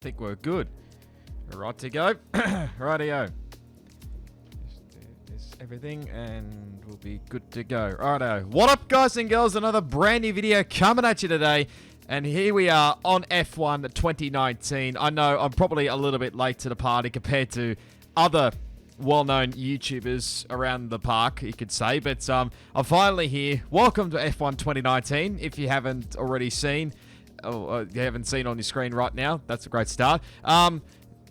Think we're good. We're right to go. Rightio. There's everything and we'll be good to go. Righto. What up, guys and girls? Another brand new video coming at you today. And here we are on F1 2019. I know I'm probably a little bit late to the party compared to other well-known YouTubers around the park, you could say. But I'm finally here. Welcome to F1 2019. If you haven't already seen, you haven't seen on your screen right now, that's a great start.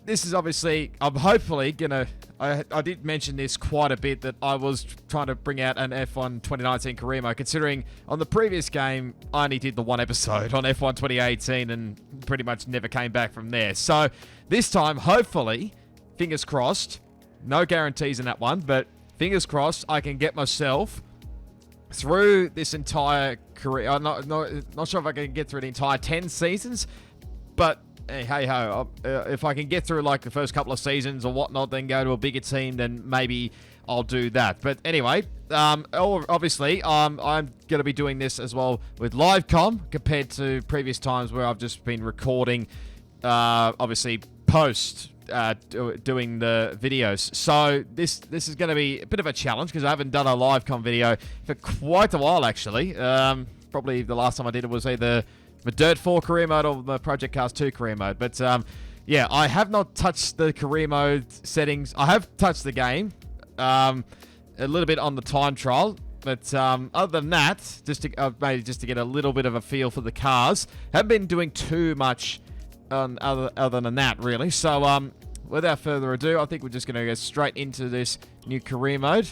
This is obviously, I'm hopefully gonna, I did mention this quite a bit, that I was trying to bring out an F1 2019 career mode, considering on the previous game, I only did the one episode on F1 2018 and pretty much never came back from there. So this time, hopefully, fingers crossed, no guarantees in that one, but fingers crossed, I can get myself through this entire career. I'm not sure if I can get through the entire 10 seasons, but hey ho, if I can get through like the first couple of seasons or whatnot, then go to a bigger team, then maybe I'll do that. But anyway, obviously, I'm going to be doing this as well with live com compared to previous times where I've just been recording, obviously post doing the videos. So this is going to be a bit of a challenge because I haven't done a live com video for quite a while, actually. Probably the last time I did it was either the Dirt 4 career mode or the Project Cars 2 career mode. But yeah, I have not touched the career mode settings. I have touched the game a little bit on the time trial. But other than that, maybe just to get a little bit of a feel for the cars, haven't been doing too much other than that, really. So without further ado, I think we're just going to go straight into this new career mode.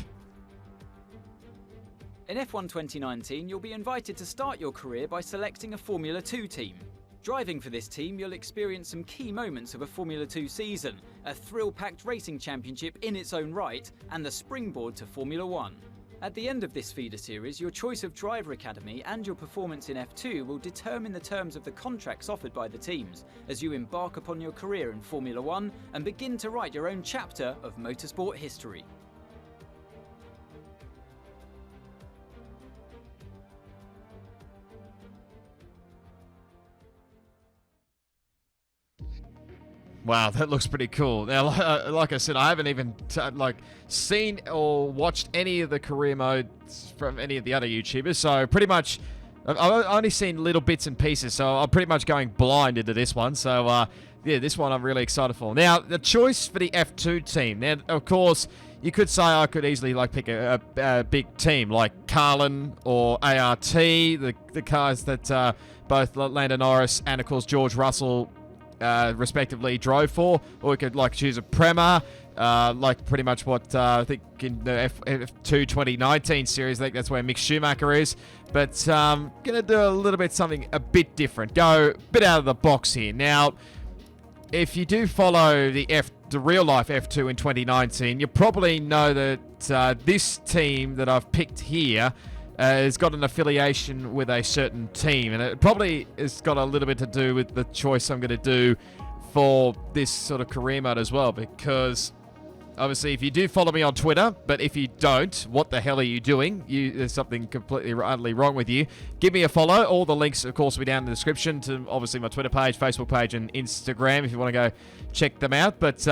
In F1 2019, you'll be invited to start your career by selecting a Formula 2 team. Driving for this team, you'll experience some key moments of a Formula 2 season, a thrill-packed racing championship in its own right, and the springboard to Formula 1. At the end of this feeder series, your choice of driver academy and your performance in F2 will determine the terms of the contracts offered by the teams as you embark upon your career in Formula 1 and begin to write your own chapter of motorsport history. Wow, that looks pretty cool. Now, like I said, I haven't even seen or watched any of the career modes from any of the other YouTubers. So pretty much, I've only seen little bits and pieces. So I'm pretty much going blind into this one. So yeah, this one I'm really excited for. Now, the choice for the F2 team. Now, of course, you could say I could easily pick a big team like Carlin or ART, the cars that both Lando Norris and of course George Russell respectively drove for, or we could choose a Prema, like pretty much what I think in the F2 2019 series. I think that's where Mick Schumacher is, but gonna do a little bit something a bit different, go a bit out of the box here. Now, if you do follow the real life F2 in 2019, you probably know that this team that I've picked here has got an affiliation with a certain team, and it probably has got a little bit to do with the choice I'm going to do for this sort of career mode as well, because obviously if you do follow me on Twitter, but if you don't, what the hell are you doing? There's something completely utterly wrong with you. Give me a follow. All the links, of course, will be down in the description to obviously my Twitter page, Facebook page, and Instagram if you want to go check them out. But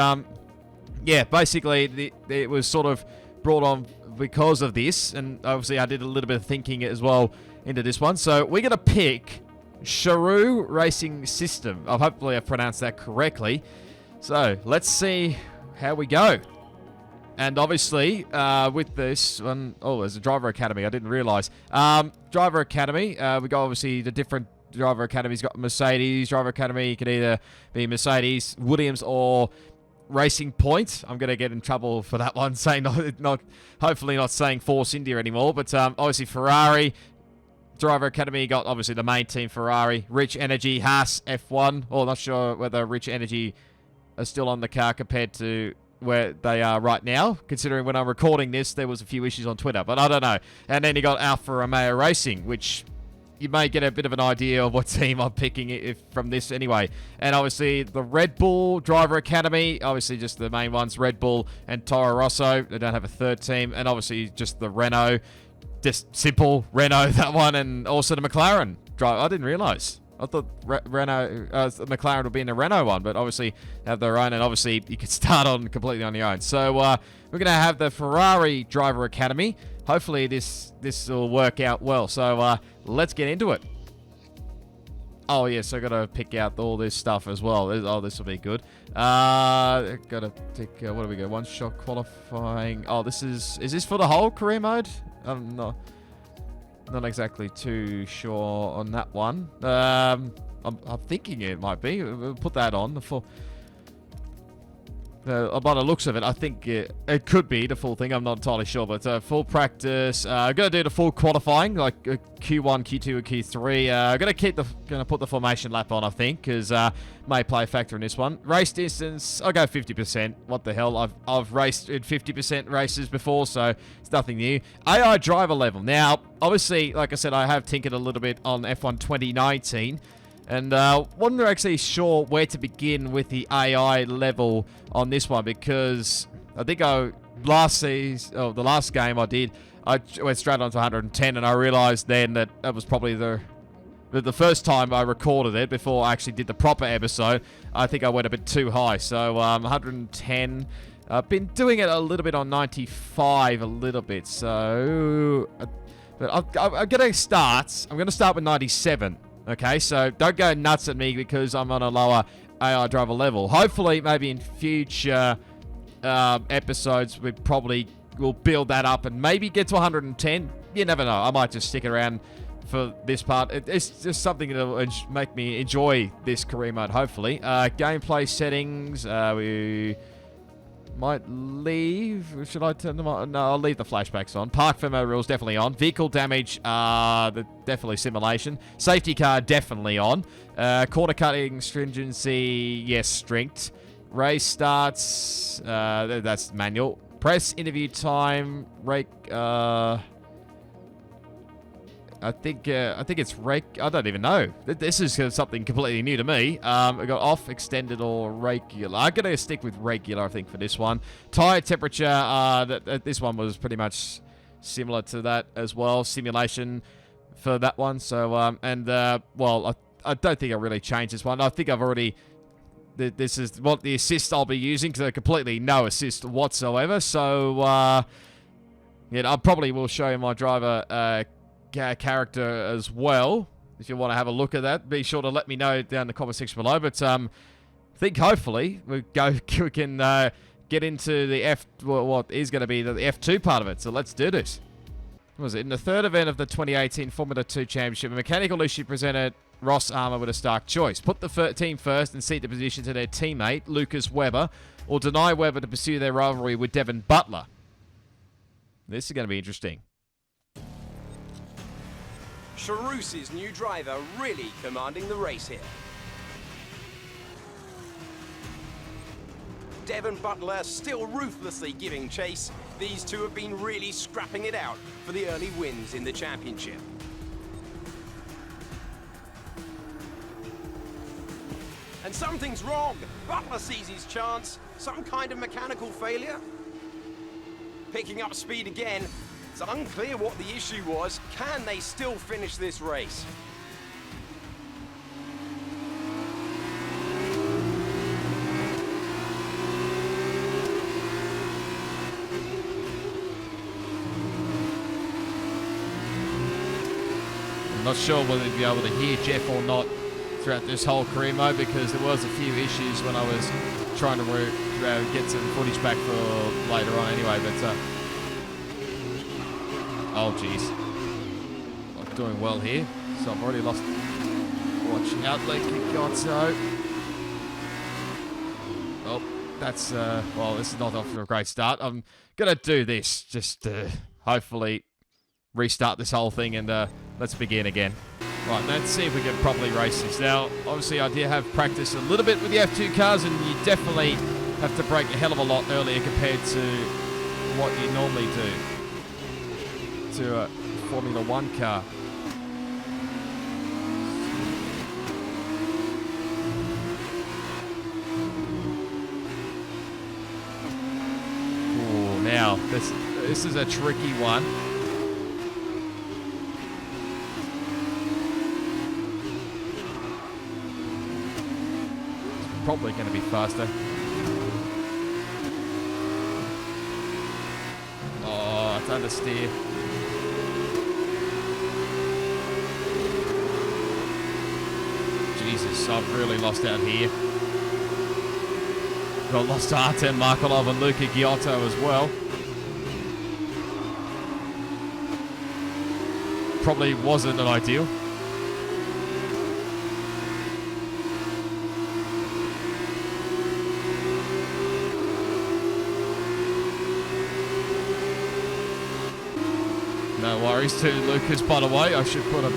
yeah, basically it was sort of brought on because of this, and obviously I did a little bit of thinking as well into this one. So we're going to pick Charu Racing System. Hopefully I've pronounced that correctly. So let's see how we go. And obviously with this one, oh, there's a driver academy. I didn't realize. Driver academy, we got obviously the different driver academies. Got Mercedes driver academy. You could either be Mercedes, Williams, or Racing Point. I'm going to get in trouble for that one, saying hopefully not saying Force India anymore, but obviously Ferrari Driver Academy, got obviously the main team Ferrari, Rich Energy, Haas, F1, or not sure whether Rich Energy are still on the car compared to where they are right now, considering when I'm recording this there was a few issues on Twitter, but I don't know. And then you got Alfa Romeo Racing, which you may get a bit of an idea of what team I'm picking from this anyway. And obviously the Red Bull Driver Academy, obviously just the main ones, Red Bull and Toro Rosso. They don't have a third team. And obviously just the Renault, just simple Renault, that one. And also the McLaren driver. I didn't realise I thought Renault, McLaren would be in a Renault one, but obviously have their own, and obviously you could start on completely on your own. So we're going to have the Ferrari Driver Academy. Hopefully this will work out well. So let's get into it. Oh, yes, I got to pick out all this stuff as well. Oh, this will be good. Got to pick, what do we go? One shot qualifying. Oh, is this for the whole career mode? I'm not exactly too sure on that one. I'm thinking it might be. We'll put that on. By the looks of it, I think it could be the full thing. I'm not entirely sure, but full practice. I'm gonna do the full qualifying, like Q1, Q2, and Q3. Gonna put the formation lap on, I think, because may play a factor in this one. Race distance, I'll go 50%. What the hell? I've raced in 50% races before, so it's nothing new. AI driver level. Now, obviously, like I said, I have tinkered a little bit on F1 2019. And wasn't actually sure where to begin with the AI level on this one, because I think the last game I did, I went straight on to 110, and I realized then that was probably the first time I recorded it before I actually did the proper episode. I think I went a bit too high, so 110. I've been doing it a little bit on 95, a little bit, so but I'm going to start with 97. Okay, so don't go nuts at me because I'm on a lower AI driver level. Hopefully, maybe in future episodes, we probably will build that up and maybe get to 110. You never know. I might just stick around for this part. It's just something that will make me enjoy this career mode, hopefully. Gameplay settings. We might leave. Should I turn them on? No, I'll leave the flashbacks on. Park firmware rules definitely on. Vehicle damage, definitely simulation. Safety car definitely on. Corner cutting stringency, yes, strength. Race starts, that's manual. Press interview time, rake. I think it's rake. I don't even know. This is something completely new to me. I got off, extended, or regular. I'm gonna stick with regular, I think, for this one. Tire temperature. This one was pretty much similar to that as well. Simulation for that one. So well, I don't think I really changed this one. I think I've already. This is what the assist I'll be using, because completely no assist whatsoever. So yeah, I probably will show you my driver. Character as well. If you want to have a look at that, be sure to let me know down in the comment section below. But I think hopefully we can get into the what is going to be the F2 part of it. So let's do this. What was it? In the third event of the 2018 Formula 2 Championship, a mechanical issue presented Ross Armour with a stark choice: put the team first and cede the position to their teammate Lucas Webber, or deny Webber to pursue their rivalry with Devin Butler. This is going to be interesting. Charous's new driver really commanding the race here. Devin Butler still ruthlessly giving chase. These two have been really scrapping it out for the early wins in the championship. And something's wrong. Butler sees his chance. Some kind of mechanical failure. Picking up speed again. It's unclear what the issue was. Can they still finish this race? I'm not sure whether you'll be able to hear Jeff or not throughout this whole career mode, because there was a few issues when I was trying to get some footage back for later on anyway, but oh, jeez. I'm doing well here. So I've already lost. Watch out, like you got so. Oh, that's, well, this is not off to a great start. I'm going to do this just to hopefully restart this whole thing, and let's begin again. Right, let's see if we can properly race this. Now, obviously, I did have practice a little bit with the F2 cars, and you definitely have to brake a hell of a lot earlier compared to what you normally do to a Formula 1 car. Ooh, now, this is a tricky one. probably going to be faster. Oh, it's understeer. Jesus, I've really lost out here. Got lost to Artem Markelov and Luca Giotto as well. Probably wasn't an ideal. No worries to Lucas, by the way. I should put a...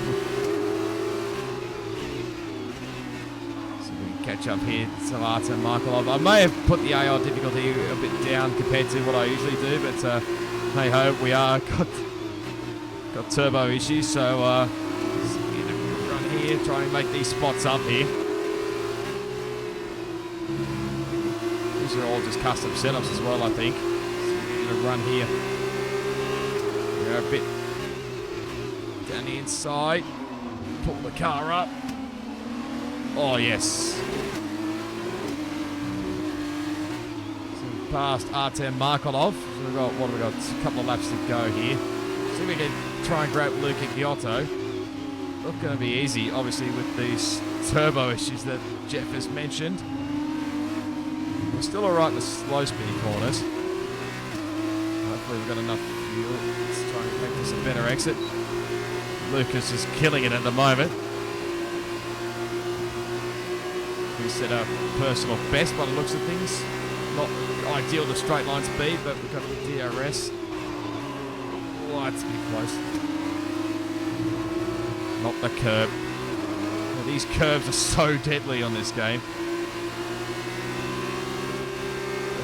So we can catch up here to Artem Markelov. I may have put the AR difficulty a bit down compared to what I usually do, but hey ho, we are got turbo issues, so just get a run here, try and make these spots up here. These are all just custom setups as well, I think. So we're going to run here. We're a bit down the inside. Pull the car up. Oh, yes. So past Artem Markelov. So we've got, what have we got? A couple of laps to go here. See if we can try and grab Luca Giotto. Not going to be easy, obviously, with these turbo issues that Jeff has mentioned. We're still alright in the slow speed corners. Hopefully we've got enough fuel. Let's try and make this a better exit. Lucas is killing it at the moment. We set a personal best by the looks of things. Not ideal to straight line speed, but we've got the DRS. Oh, that's a bit close. Not the curb. Well, these curves are so deadly on this game.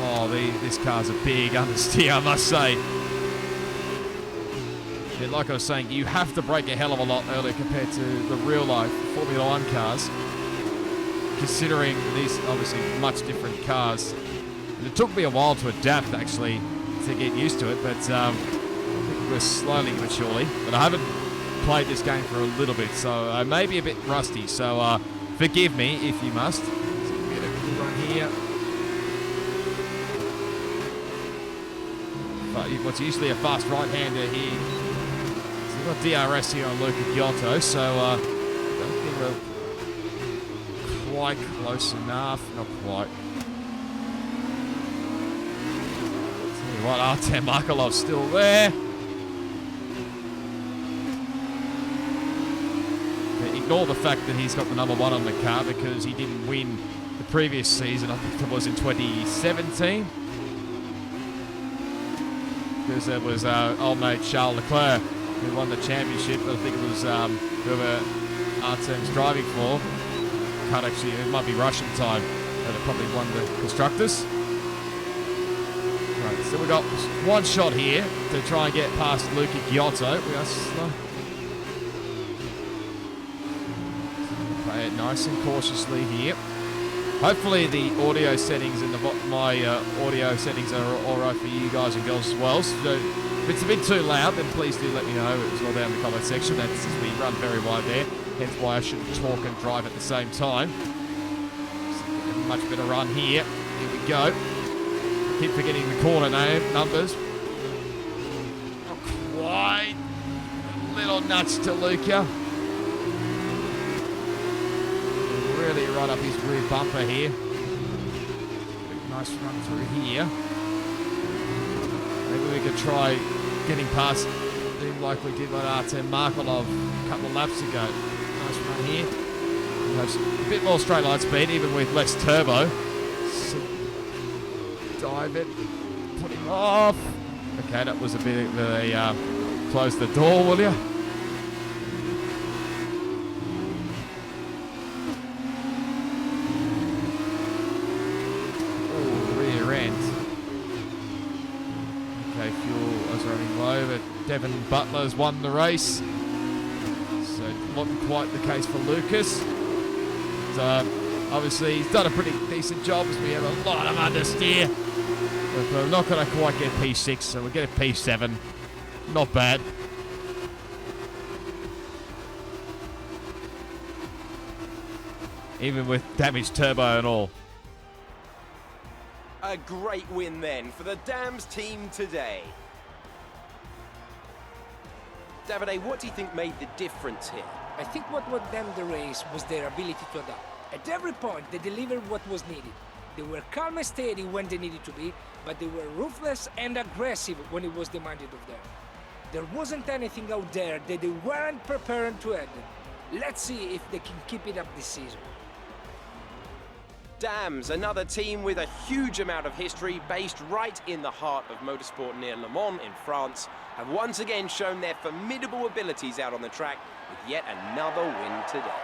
Oh, this car's a big understeer, I must say. Yeah, like I was saying, you have to brake a hell of a lot earlier compared to the real life Formula 1 cars, considering these obviously much different cars. And it took me a while to adapt, actually, to get used to it, but I think we're slowly but surely. But I haven't played this game for a little bit, so I may be a bit rusty, so forgive me if you must. So we'll get a good run here. But what's usually a fast right-hander here. So we've got DRS here on Luca Giotto, so I don't think we're quite close enough. Not quite. Tell you what, Artem Markelov's still there. But ignore the fact that he's got the number 1 on the car because he didn't win the previous season. I think it was in 2017. Because it was old mate Charles Leclerc who won the championship. I think it was whoever Artem's driving for. Can't actually, it might be Russian time, but it probably won the constructors. Right, so we've got one shot here to try and get past Luca Giotto. We are slow. Play it nice and cautiously here. Hopefully the audio settings and my audio settings are alright for you guys and girls as well. So if it's a bit too loud, then please do let me know as well down in the comment section. That's as we run very wide there. Hence why I shouldn't talk and drive at the same time. So a much better run here. Here we go. Keep forgetting the corner numbers. Not quite. A little nuts to Luca. Really right up his rear bumper here. Nice run through here. Maybe we could try getting past him like we did with Artem Markelov a couple of laps ago. Nice run here. A bit more straight line speed, even with less turbo. So dive it. Put him off. Okay, that was a bit of a close the door, will you? Devin Butler's won the race, so it wasn't quite the case for Lucas. But, obviously he's done a pretty decent job as we have a lot of understeer. But we're not going to quite get P6, so we'll get a P7. Not bad. Even with damaged turbo and all. A great win then for the Dams team today. Davide, what do you think made the difference here? I think what won them the race was their ability to adapt. At every point, they delivered what was needed. They were calm and steady when they needed to be, but they were ruthless and aggressive when it was demanded of them. There wasn't anything out there that they weren't prepared to add. Let's see if they can keep it up this season. Dams, another team with a huge amount of history based right in the heart of motorsport near Le Mans in France, have once again shown their formidable abilities out on the track with yet another win today.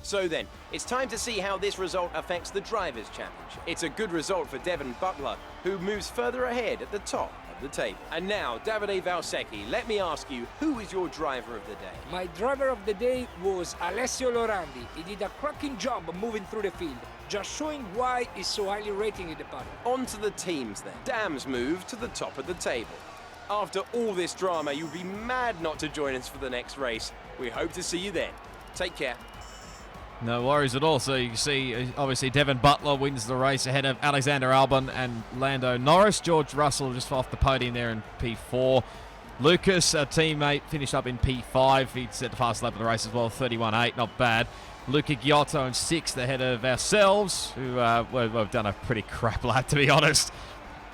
So then, it's time to see how this result affects the Drivers' Championship. It's a good result for Devon Butler, who moves further ahead at the top of the table. And now, Davide Valsecchi, let me ask you, who is your driver of the day? My driver of the day was Alessio Lorandi. He did a cracking job moving through the field, just showing why he's so highly rated in the paddock. On to the teams then. Dams move to the top of the table. After all this drama, you'd be mad not to join us for the next race. We hope to see you then. Take care. No worries at all. So you can see, obviously, Devon Butler wins the race ahead of Alexander Albon and Lando Norris. George Russell just off the podium there in P4. Lucas, a teammate, finished up in P5. He set the fast lap of the race as well, 31.8, not bad. Luca Giotto in 6th ahead of ourselves, who we've done a pretty crap lap, to be honest.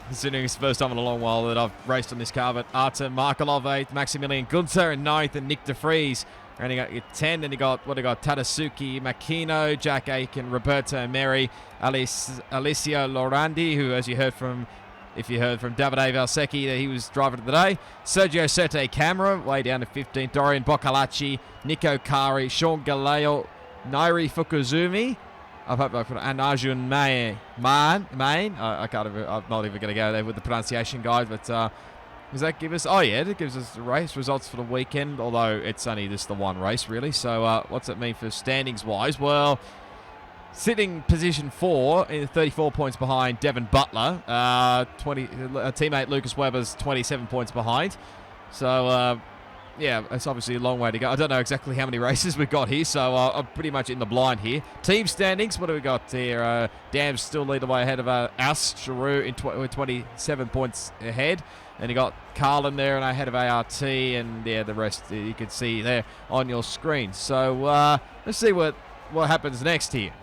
Considering it's the first time in a long while that I've raced on this car. But Artem Markelov 8th, Maximilian Gunther in 9th, and Nick De Vries rounding out your 10. Then you got Tadasuki Makino, Jack Aiken, Roberto Meri, Alessio Lorandi, who, as you heard from, if you heard from Davide Valsecchi, that he was driver of the day. Sergio Sette Camera, way down to 15th. Dorian Boccalacci, Nico Kari, Sean Galeo, Nairi Fukuzumi, and Arjun Main. I'm not even going to go there with the pronunciation, guys, but does that give us... Oh, yeah, it gives us the race results for the weekend, although it's only just the one race, really. So what's it mean for standings-wise? Well, sitting position 4, 34 points behind Devon Butler. Teammate Lucas Webber's 27 points behind. So, yeah, it's obviously a long way to go. I don't know exactly how many races we've got here, so I'm pretty much in the blind here. Team standings, what do we got here? Dams still lead the way ahead of us. Charu with 27 points ahead. And you got Carlin there and ahead of ART, and yeah, the rest you can see there on your screen. So let's see what happens next here.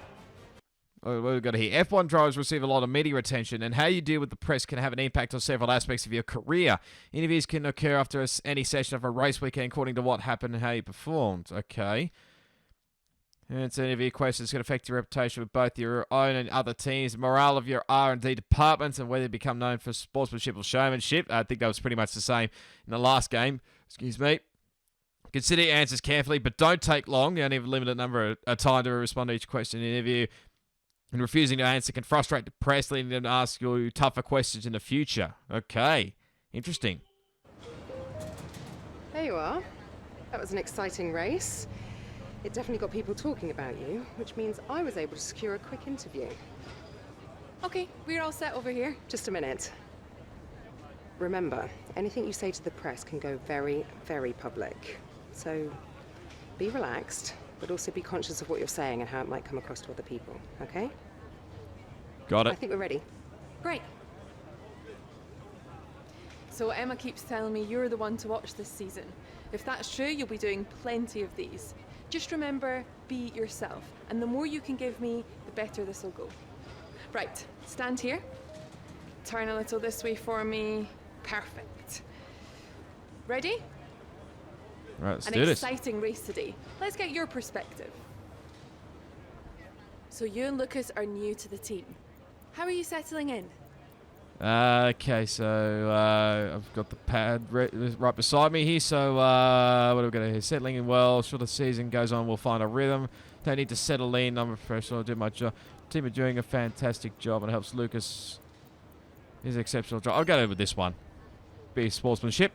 What we've got here. F1 drivers receive a lot of media attention, and how you deal with the press can have an impact on several aspects of your career. Interviews can occur after any session of a race weekend according to what happened and how you performed. Okay. And it's an interview questions can affect your reputation with both your own and other teams, morale of your R&D departments, and whether you become known for sportsmanship or showmanship. I think that was pretty much the same in the last game. Excuse me. Consider your answers carefully, but don't take long. You only have a limited number of time to respond to each question in the interview. And refusing to answer can frustrate the press, leading them to ask you tougher questions in the future. Okay. Interesting. There you are. That was an exciting race. It definitely got people talking about you, which means I was able to secure a quick interview. Okay, we're all set over here. Just a minute. Remember, anything you say to the press can go very, very public. So be relaxed, but also be conscious of what you're saying and how it might come across to other people, okay? Got it. I think we're ready. Great. So Emma keeps telling me you're the one to watch this season. If that's true, you'll be doing plenty of these. Just remember, be yourself. And the more you can give me, the better this will go. Right, stand here. Turn a little this way for me. Perfect. Ready? Right, let's An do this. exciting race today. Let's get your perspective. So you and Lucas are new to the team. How are you settling in? Okay, so I've got the pad right beside me here. So what are we going to do? Settling in well. Sure, the season goes on, we'll find a rhythm. Don't need to settle in. I'm a professional. I do my job. Team are doing a fantastic job, and it helps Lucas. He's an exceptional job. I'll go with this one. Be sportsmanship.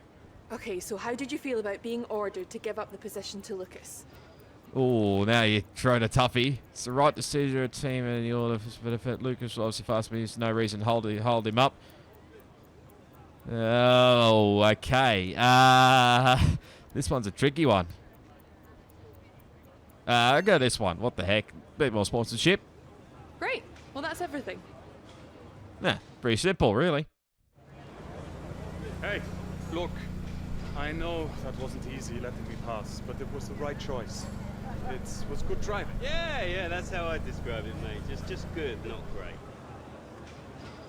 Okay, so how did you feel about being ordered to give up the position to Lucas? Oh, now you're throwing a toughie. It's the right decision of a team and the order for benefit. Lucas will obviously fast me. There's no reason to hold him up. Oh, okay. This one's a tricky one. I'll go this one. What the heck? Bit more sponsorship. Great. Well, that's everything. Nah, pretty simple, really. Hey, look, I know that wasn't easy letting me pass, but it was the right choice. It was good driving. Yeah, that's how I describe it, mate. Just good, not great.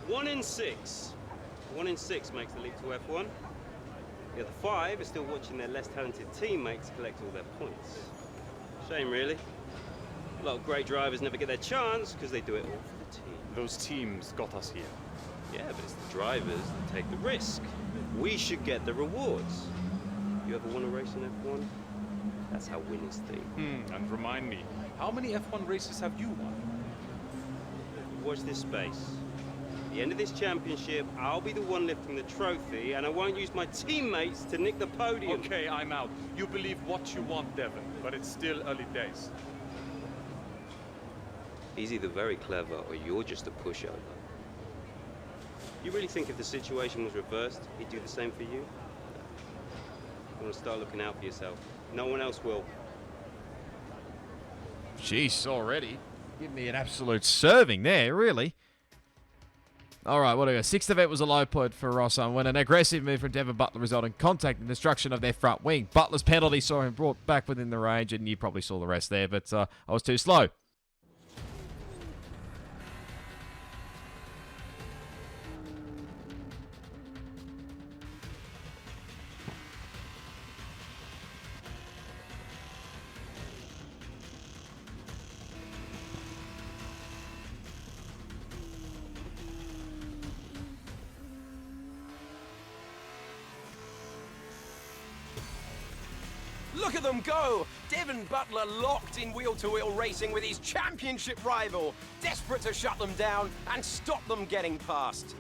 1 in 6. 1 in 6 makes the leap to F1. The other 5 are still watching their less talented teammates collect all their points. Shame, really. A lot of great drivers never get their chance because they do it all for the team. Those teams got us here. Yeah, but it's the drivers that take the risk. We should get the rewards. You ever won a race in F1? That's how winners think. And remind me, how many F1 races have you won? Watch this space. At the end of this championship, I'll be the one lifting the trophy, and I won't use my teammates to nick the podium. Okay, I'm out. You believe what you want, Devon, but it's still early days. He's either very clever or you're just a pushover. You really think if the situation was reversed, he'd do the same for you? You want to start looking out for yourself. No one else will. Jeez, already. Give me an absolute serving there, really. All right, what do we go? Sixth event was a low point for Rosso when an aggressive move from Devon Butler resulted in contact and destruction of their front wing. Butler's penalty saw him brought back within the range, and you probably saw the rest there, but I was too slow. Look at them go! Devon Butler locked in wheel-to-wheel racing with his championship rival, desperate to shut them down and stop them getting past.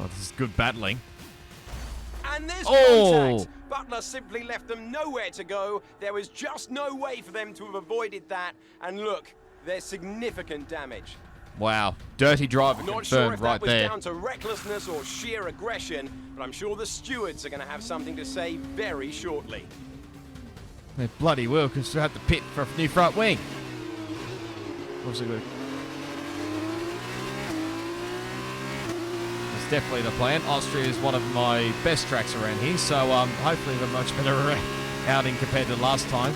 Oh, this is good battling. And there's Oh! contact. Butler simply left them nowhere to go. There was just no way for them to have avoided that. And look, there's significant damage. Wow, dirty driver Not sure confirmed if right that was there. down to recklessness or sheer aggression, but I'm sure the stewards are going to have something to say very shortly. They bloody will, because they had to pit for a new front wing. Obviously, that's definitely the plan. Austria is one of my best tracks around here, so hopefully a much better outing compared to last time.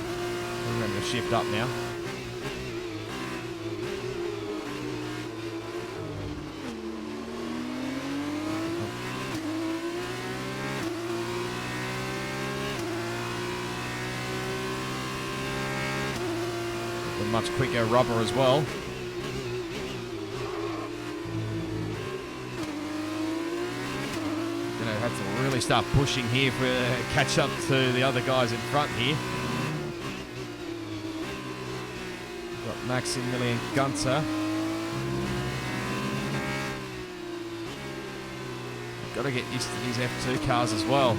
We're going to shift up now. A much quicker rubber as well. Gonna have to really start pushing here for catch up to the other guys in front here. Got Maximilian Gunter. Got to get used to these F2 cars as well.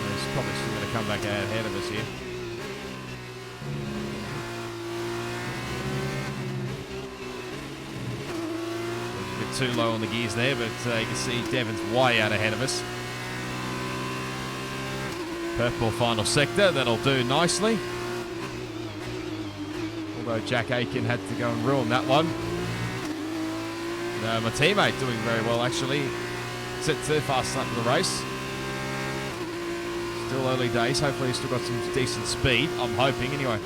He's probably still going to come back out ahead of us here. A bit too low on the gears there, but you can see Devon's way out ahead of us. Purple final sector, that'll do nicely. Although Jack Aiken had to go and ruin that one. My teammate doing very well actually. Set third fast start to the race. Still early days, hopefully he's still got some decent speed. I'm hoping anyway.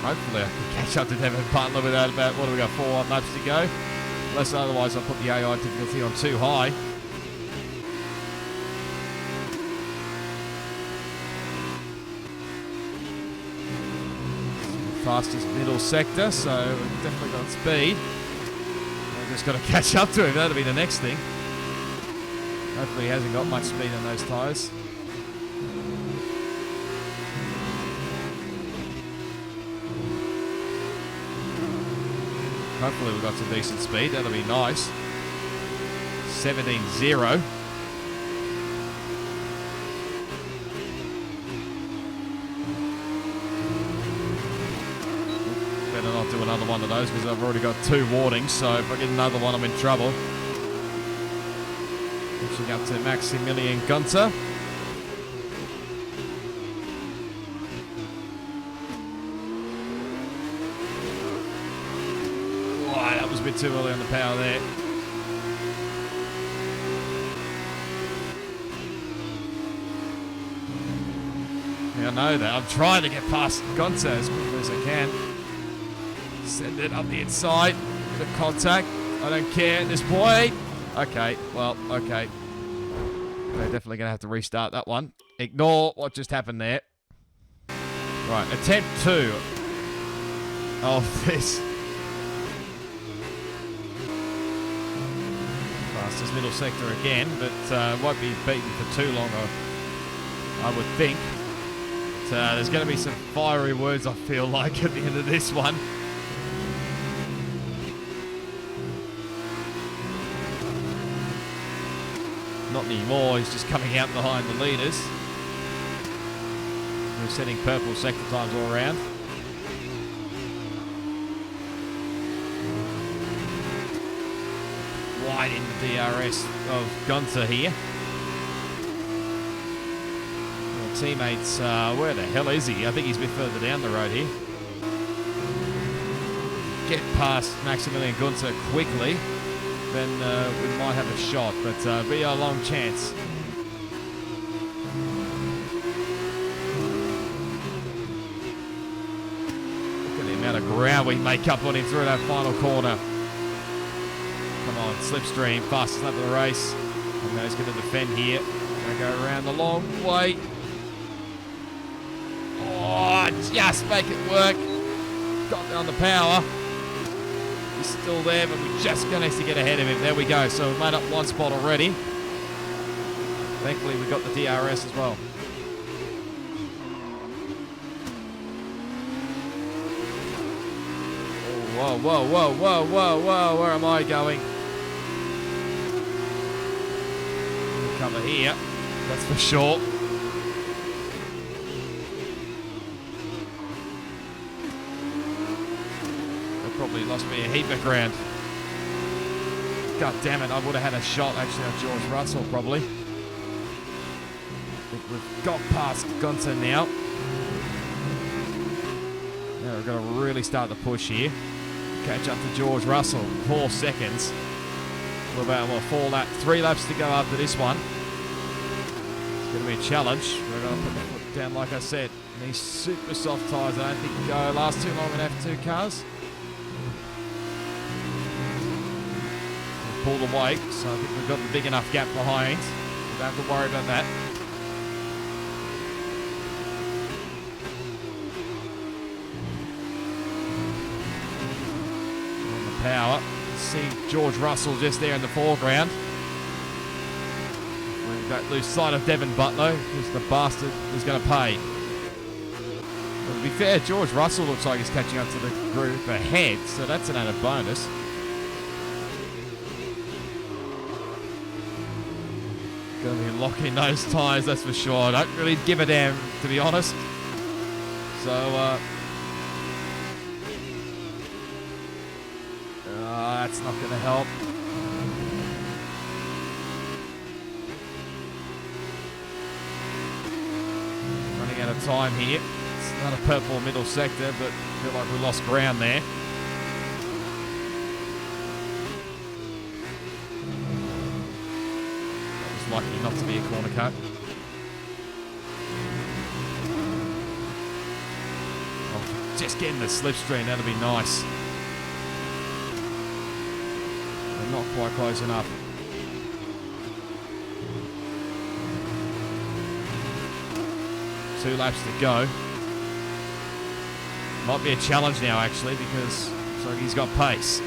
Hopefully I can catch up to Devon Butler without about, what do we got, 4 laps to go. Unless otherwise I'll put the AI difficulty on too high. Fastest middle sector, so we've definitely got speed. I've just got to catch up to him, that'll be the next thing. Hopefully he hasn't got much speed on those tyres. Hopefully we've got some decent speed. That'll be nice. 17.0. Better not do another one of those because I've already got 2 warnings. So if I get another one, I'm in trouble. Pushing up to Maximilian Gunter. Wow, that was a bit too early on the power there. Yeah, I know that. I'm trying to get past Gunter as quickly as I can. Send it up the inside. Bit of contact. I don't care at this point. Okay, well, okay. We're definitely going to have to restart that one. Ignore what just happened there. Right, attempt 2 of this. Fastest middle sector again, but won't be beaten for too long, I would think. But, there's going to be some fiery words, I feel like, at the end of this one. Not anymore, he's just coming out behind the leaders. We're setting purple sector times all around. Wide in the DRS of Gunter here. Well, teammates, where the hell is he? I think he's a bit further down the road here. Get past Maximilian Gunter quickly, then we might have a shot, but be a long chance. Look at the amount of ground we make up on him through that final corner. Come on, slipstream, fastest lap of the race. And he's going to defend here. Going to go around the long way. Oh, just make it work. Got down the power. He's still there, but we just managed to get ahead of him. There we go. So we've made up 1 spot already. Thankfully, we got the DRS as well. Oh, whoa, whoa, whoa, whoa, whoa, whoa. Where am I going? Cover here. That's for sure. Probably lost me a heap of ground. God damn it, I would have had a shot actually on George Russell probably. I think we've got past Gunter now. Now we've got to really start the push here. Catch up to George Russell. 4 seconds. We're about 3 laps to go after this one. It's going to be a challenge. We're going to put the foot down like I said. And these super soft tyres I don't think can go last too long in F2 cars. Pulled away, so I think we've got the big enough gap behind. We don't have to worry about that. On the power, see George Russell just there in the foreground. We don't lose sight of Devin Butler, who's the bastard who's going to pay. Well, to be fair, George Russell looks like he's catching up to the group ahead, so that's an added bonus. Going to be locking those tyres, that's for sure. I don't really give a damn, to be honest. So, that's not going to help. Running out of time here. It's not a purple middle sector, but I feel like we lost ground there. Lucky not to be a corner cut. Oh, just getting the slipstream, that'll be nice. But not quite close enough. Two laps to go. Might be a challenge now actually because looks like he's got pace.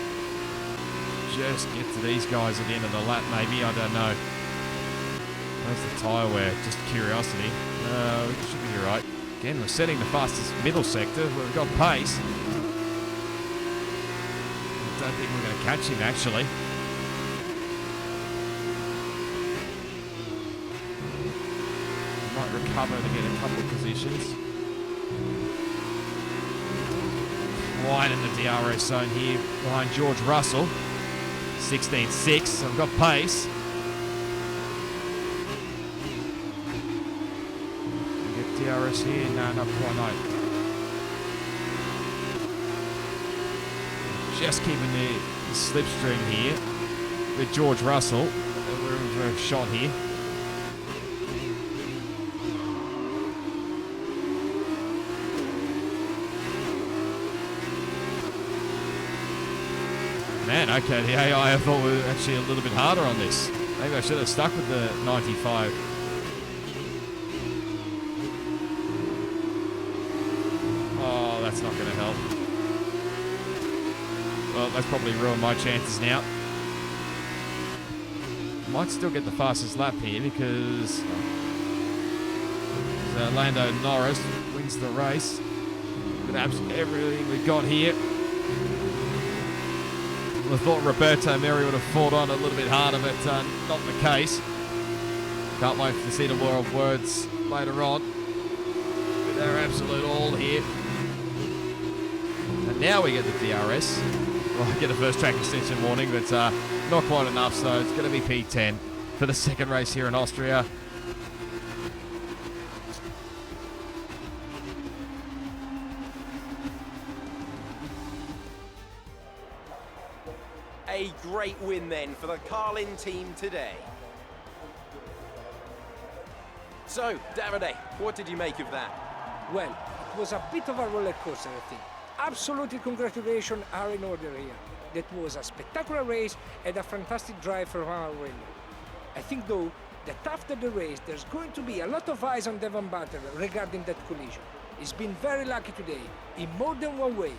Just get to these guys at the end of the lap maybe, I don't know. Where's the tyre wear? Just curiosity. We should be right. Again, we're setting the fastest middle sector. We've got pace. don't think we're going to catch him, actually. Might recover to get a couple of positions. Wide in the DRS zone here behind George Russell. 16.6, so we've got pace. We get DRS here? No, not quite, no. Just keeping the slipstream here with George Russell. We're a shot here. Man, okay, the AI I thought was actually a little bit harder on this. Maybe I should have stuck with the 95. Oh, that's not going to help. Well, that's probably ruined my chances now. Might still get the fastest lap here because Lando Norris wins the race with absolutely everything we got here. I thought Roberto Meri would have fought on a little bit harder, but not the case. Can't wait to see the world words later on. They're absolute all here. And now we get the DRS. Well, I get a first track extension warning, but not quite enough, so it's going to be P10 for the second race here in Austria. A great win then for the Carlin team today. So, Davide, what did you make of that? Well, it was a bit of a roller coaster, I think. Absolutely congratulations are in order here. That was a spectacular race and a fantastic drive from our winner. I think, though, that after the race, there's going to be a lot of eyes on Devon Butler regarding that collision. He's been very lucky today, in more than one way.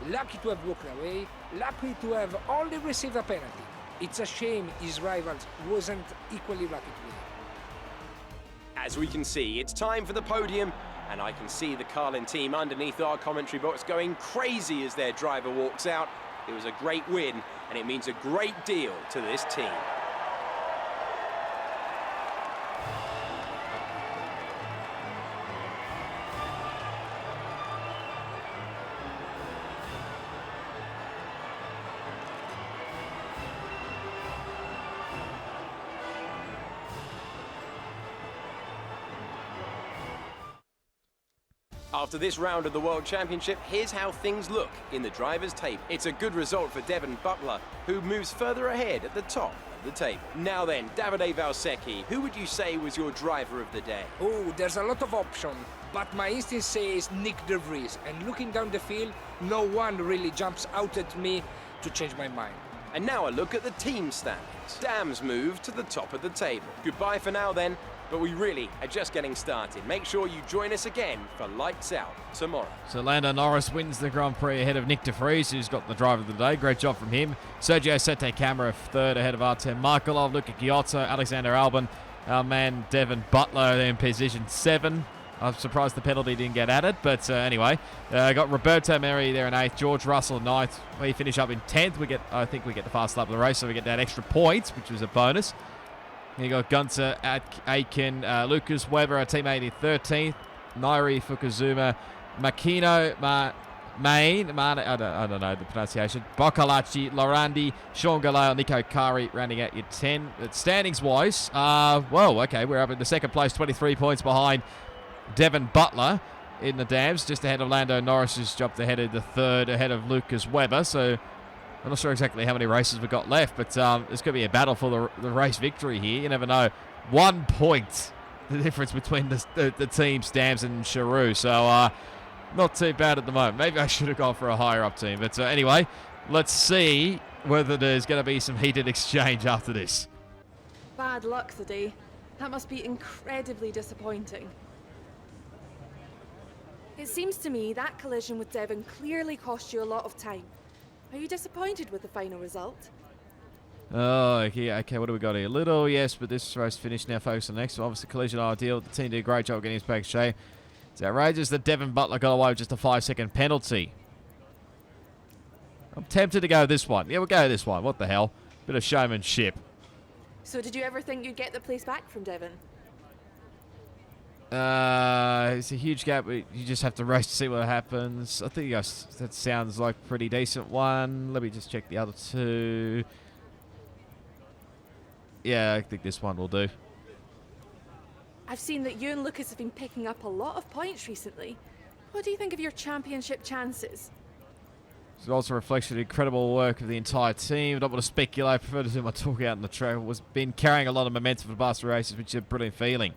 Lucky to have walked away, lucky to have only received a penalty. It's a shame his rivals wasn't equally lucky today. As we can see, it's time for the podium, and I can see the Carlin team underneath our commentary box going crazy as their driver walks out. It was a great win, and it means a great deal to this team. After this round of the World Championship, here's how things look in the driver's table. It's a good result for Devon Butler, who moves further ahead at the top of the table. Now then, Davide Valsecchi, who would you say was your driver of the day? Oh, there's a lot of options, but my instinct says Nick De Vries, and looking down the field, no one really jumps out at me to change my mind. And now a look at the team standings. Dam's moved to the top of the table. Goodbye for now then. But we really are just getting started. Make sure you join us again for Lights Out tomorrow. So Lando Norris wins the Grand Prix ahead of Nick De Vries, who's got the driver of the day. Great job from him. Sergio Sette Camara third ahead of Artem Markelov, Luca Giotto, Alexander Albon. Our man Devon Butler in position 7. I'm surprised the penalty didn't get added, but anyway. Got Roberto Meri there in 8th, George Russell 9th. We finish up in 10th. I think we get the fast lap of the race, so we get that extra point, which was a bonus. You got Gunther, Aitken, Lucas Weber, our teammate in 13th, Nairi Fukuzuma, Makino, Main, I don't know the pronunciation, Boccalacci, Lorandi, Sean Galale, Nico Kari rounding out your 10. Standings-wise, well, okay, we're up in the second place, 23 points behind Devon Butler in the Dams, just ahead of Lando Norris, who's jumped ahead of the third, ahead of Lucas Weber, so I'm not sure exactly how many races we've got left, but there's going to be a battle for the race victory here. You never know. 1 point, the difference between the teams, Dams and Charoux. So not too bad at the moment. Maybe I should have gone for a higher up team. But anyway, let's see whether there's going to be some heated exchange after this. Bad luck today. That must be incredibly disappointing. It seems to me that collision with Devon clearly cost you a lot of time. Are you disappointed with the final result? Oh, okay, what do we got here? Little, yes, but this race finished. Now focus on the next one. Obviously, collision ideal. The team did a great job getting his back shape. It's outrageous that Devon Butler got away with just a 5-second penalty. I'm tempted to go this one. Yeah, we'll go this one. What the hell? Bit of showmanship. So did you ever think you'd get the place back from Devon? It's a huge gap. You just have to race to see what happens. I think that sounds like a pretty decent one. Let me just check the other two. Yeah, I think this one will do. I've seen that you and Lucas have been picking up a lot of points recently. What do you think of your championship chances? It's also a reflection of the incredible work of the entire team. I don't want to speculate. I prefer to do my talk out in the track. Was been carrying a lot of momentum for the past races, which is a brilliant feeling.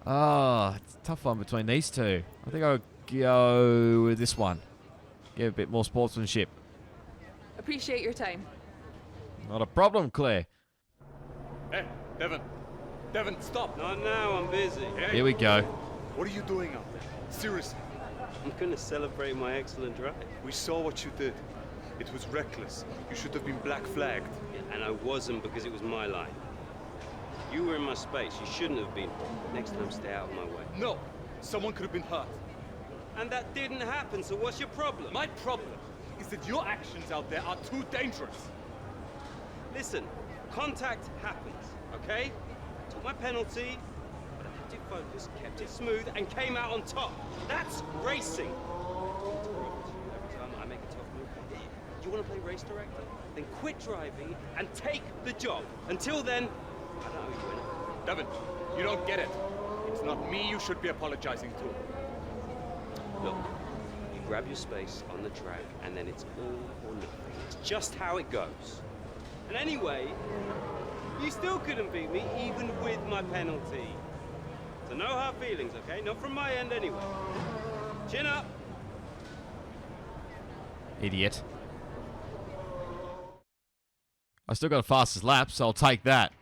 Oh, it's a tough one between these two. I think I'll go with this one. Give a bit more sportsmanship. Appreciate your time. Not a problem, Claire. Hey, Devon. Devon, stop. Not now, I'm busy. Hey, Here we go. what are you doing out there? Seriously. I'm gonna celebrate my excellent drive. We saw what you did. It was reckless. You should have been black flagged. And I wasn't because it was my line. You were in my space. You shouldn't have been. Next time, stay out of my way. No, someone could have been hurt. And that didn't happen, so what's your problem? My problem is that your actions out there are too dangerous. Listen, contact happens, okay? Took my penalty, but I kept it focused, kept it smooth, and came out on top. That's racing. Every time I make a tough move, you want to play race director? Then quit driving and take the job. Until then, I don't owe you anything. Devon, you don't get it. It's not me you should be apologizing to. Look, you grab your space on the track, and then it's all or nothing. It's just how it goes. And anyway, you still couldn't beat me, even with my penalty. So no hard feelings, okay? Not from my end anyway. Chin up. Idiot. I still got a fastest lap, so I'll take that.